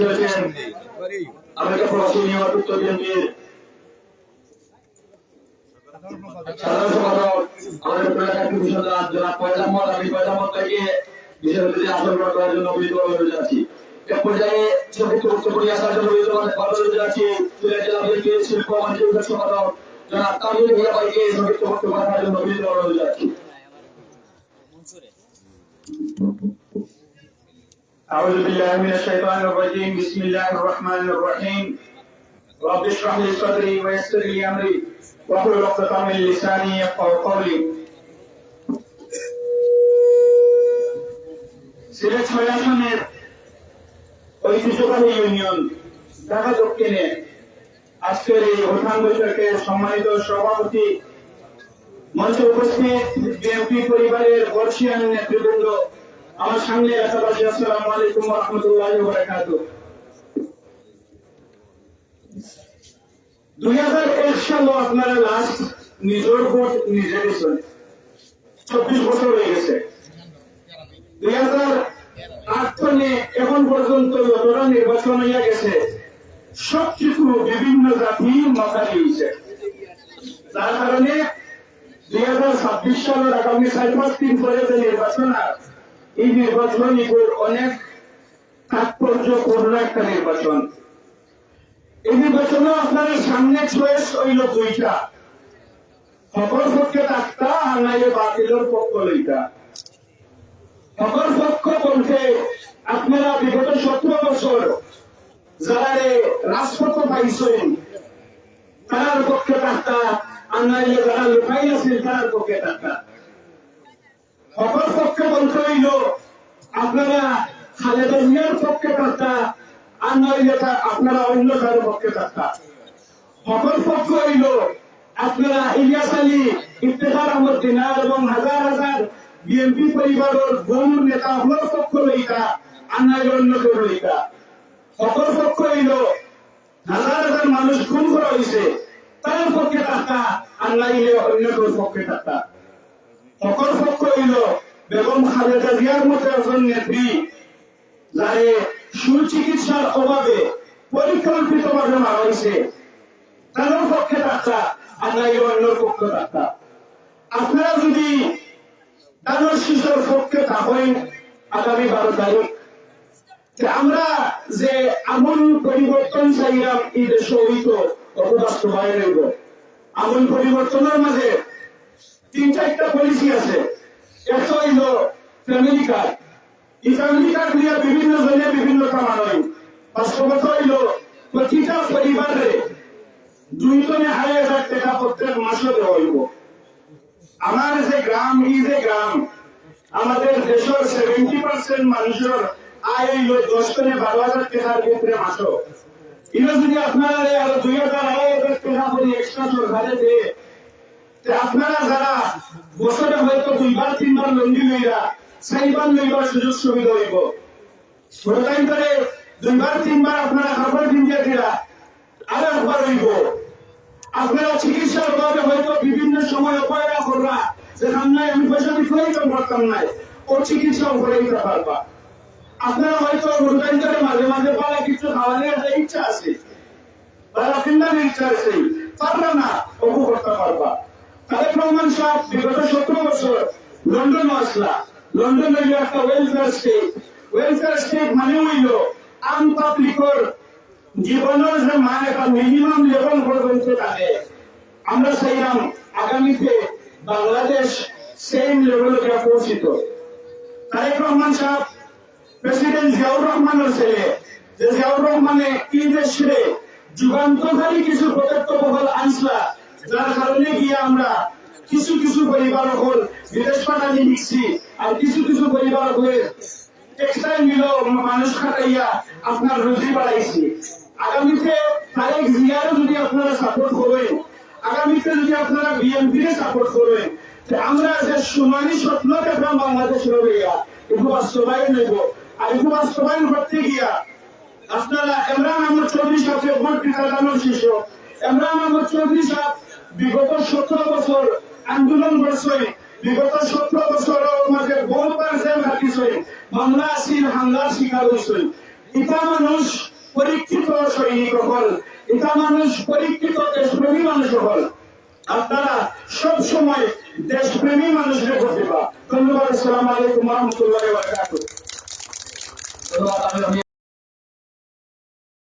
উপস্থিত হয়েছেন আমেরিকা প্রবাসী নিয়মিত উত্তর বিএনপির সাধারণ সম্পাদক আমাদের প্রয়াসী ভূষণদাস জনাব ফয়েজ আহমদ। আমি ফয়েজ আহমদকে বিশেষ অতিথি আসন গ্রহণ করার জন্য বিনীতভাবে জানাচ্ছি। এ পর্যায়ে সংক্ষিপ্ত বক্তব্য নিয়ে আসার জন্য বিনীতভাবে জানাচ্ছি সিলেট জেলা বিএনপির শিল্প বাণিজ্য বিভাগ সম্পাদক জনাব তামিল ভূঁইয়া ভাইকে সংক্ষিপ্ত বক্তব্য রাখার জন্য বিনীতভাবে জানাচ্ছি। أعوذ بالله من الشيطان الرجيم بسم الله الرحمن الرحيم رب اشرح لي صدري ويسر لي أمري واحلل عقدة من لساني يفقهوا قولي সিলেট ৬ আসনের ঐতিহ্যবাহী ইউনিয়ন ঢাকা দক্ষিণে আজকের এই উত্থান বৈঠকের সম্মানিত সভাপতি, মঞ্চে উপস্থিত বিএনপি পরিবারের বর্ষিয়ান নেতৃবৃন্দ, আমার সামনে এলাকাবাসী, আসসালামু আলাইকুম ওয়া রাহমাতুল্লাহি ওয়া বারাকাতুহু। 2001 সালে আপনারা লাস্ট নিজের ভোট নিজে দিয়েছেন, 24 বছর হয়ে গেছে। 2008 সনে এখন পর্যন্ত যতটা নির্বাচন হইয়া গেছে সবকিছু বিভিন্ন জাতি মাথায় হয়েছে, যার কারণে 2026 সালের আগামী 4-5 দিন পরে যে নির্বাচন, এই নির্বাচন অনেক তাৎপর্যপূর্ণ একটা নির্বাচন। এই নির্বাচনে আপনাদের সামনে চয়েস হইল দুইটা, সকল পক্ষে থাকতা আর নাইলে বাতিলের পক্ষ লইতা। সকল পক্ষ বলতে আপনারা বিগত 17 বছর যারা রাজপথ পাইছেন তার পক্ষে থাকতা আর নাইলে যারা লুকাই আছেন তার পক্ষে থাকতা। সকল পক্ষে বলতে হইল আপনারা খালেদা জিয়ার পক্ষে থাকতা আর নইলে আপনারা অন্য কারো পক্ষে থাকতা। সকল পক্ষ হইল আপনারা ইলিয়াস আলী, ইফতেখার আহমদ দিনার এবং হাজার হাজার বিএনপি পরিবারের বহু নেতা হল পক্ষ লইতা আর নইলে অন্য কেউ লইতা। সকল পক্ষ হইল হাজার হাজার মানুষ খুন করা হয়েছে তার পক্ষে থাকতা আর নাইলে অন্য কেউ পক্ষে থাকতা। সকল পক্ষ হইল বেগম খালেদা জিয়ার মতো একজন নেত্রী যারে সুচিকিৎসার অভাবে পরিকল্পিতভাবে মারা হয়েছে তার পক্ষে থাকতা আর নাইলে অন্য পক্ষে থাকতা। আপনারা যদি তাদের শিশুর পক্ষে থাকেন আগামী 12 তারিখ আমরা যে আমূল পরিবর্তন চাইলাম এই দেশে হইত বাস্তবায়ন হইব। আমূল পরিবর্তনের মাঝে 3-4টা পলিসি আছে। একটা হইল ফ্যামিলি কার্ড। এই ফ্যামিলি কার্ড দিয়ে বিভিন্ন জনে বিভিন্ন কামান হয়। বাস্তবতা হইল প্রতিটা পরিবারে 2 জনে 2,500 টাকা প্রত্যেক মাসে দেওয়া হইব। আমার যে গ্রাম, এই যে গ্রাম আমাদের দেশের 70% মানুষের আয় হইল 10 জনে 12,000 টাকার ভিতরে মাসে। এটা যদি আপনারা আরো 2,000-2,500 টাকা করে এক্সট্রা সরকারে দিয়ে আপনারা যারা বছরে হয়তো 2-3 বার লন্ডি লইরা 4 লইবার সুযোগ সুবিধা হইব। টাইম করে 2-3 বার আপনারা খাবার কিনতে দিলা আর একবার হইব। আপনারা চিকিৎসার অভাবে হয়তো বিভিন্ন সময় অপয়রা করবা যেখান নাই আমি পয়সা দিতে পারতাম নাই, ও চিকিৎসা করে দিতে পারবা। আপনারা হয়তো টাইম করে মাঝে মাঝে পালা কিছু খাওয়ানোর ইচ্ছা আছে, পালা কিনার ইচ্ছা আছে, পারবা না ওপু করতে পারবা। তারেক রহমান সাহেব বিগত 17 বছর লন্ডন আসলা। লন্ডন হইল একটা ওয়েলফেয়ার স্টেট। ওয়েলফেয়ার স্টেট মানে হইল আম পাবলিকর জীবনের যে মান একটা মিনিমাম লেভেল পর্যন্ত থাকে। আমরা চাইলাম আগামীতে বাংলাদেশ সেম লেভেলে পৌঁছিত। তারেক রহমান সাহেব প্রেসিডেন্ট জিয়াউর রহমানের ছেলে, যে জিয়াউর রহমানে এই দেশে যুগান্তকারী কিছু পদক্ষেপ আনসলা, যার কারণে গিয়ে আমরা কিছু কিছু পরিবার হল বিদেশ পাঠানি লিখছি আর কিছু কিছু পরিবার হয়ে টেক্সটাইল মিল মানুষ খাটাইয়া আপনার রুজি বাড়াইছি। আগামীতে তারেক জিয়ারও যদি আপনারা সাপোর্ট করেন, আগামীতে যদি আপনারা বিএনপি সাপোর্ট করেন, আমরা যে সোনালী স্বপ্ন দেখলাম বাংলাদেশের হইয়া একটু বাস্তবায়ন হইব। আর একটু বাস্তবায়ন করতে গিয়া আপনারা ইমরান আহমদ চৌধুরী সাহেবকে ভোট টিকাদানোর শিশু। ইমরান আহমদ চৌধুরী সাহেব বিগত 17 বছর আন্দোলন করছে, বিগত 17 বছরের মাঝে বহুবার জেল খাটিছে, মামলা আসিল, হামলার শিকার হয়েছে। ইটা মানুষ সৈনিক হল এটা মানুষ পরীক্ষিত দেশপ্রেমী মানুষ হল আপনারা সব সময় দেশপ্রেমী মানুষের প্রতিভা। ধন্যবাদ। আসসালামু আলাইকুম ওয়া রাহমাতুল্লাহি ওয়া বারাকাতুহু।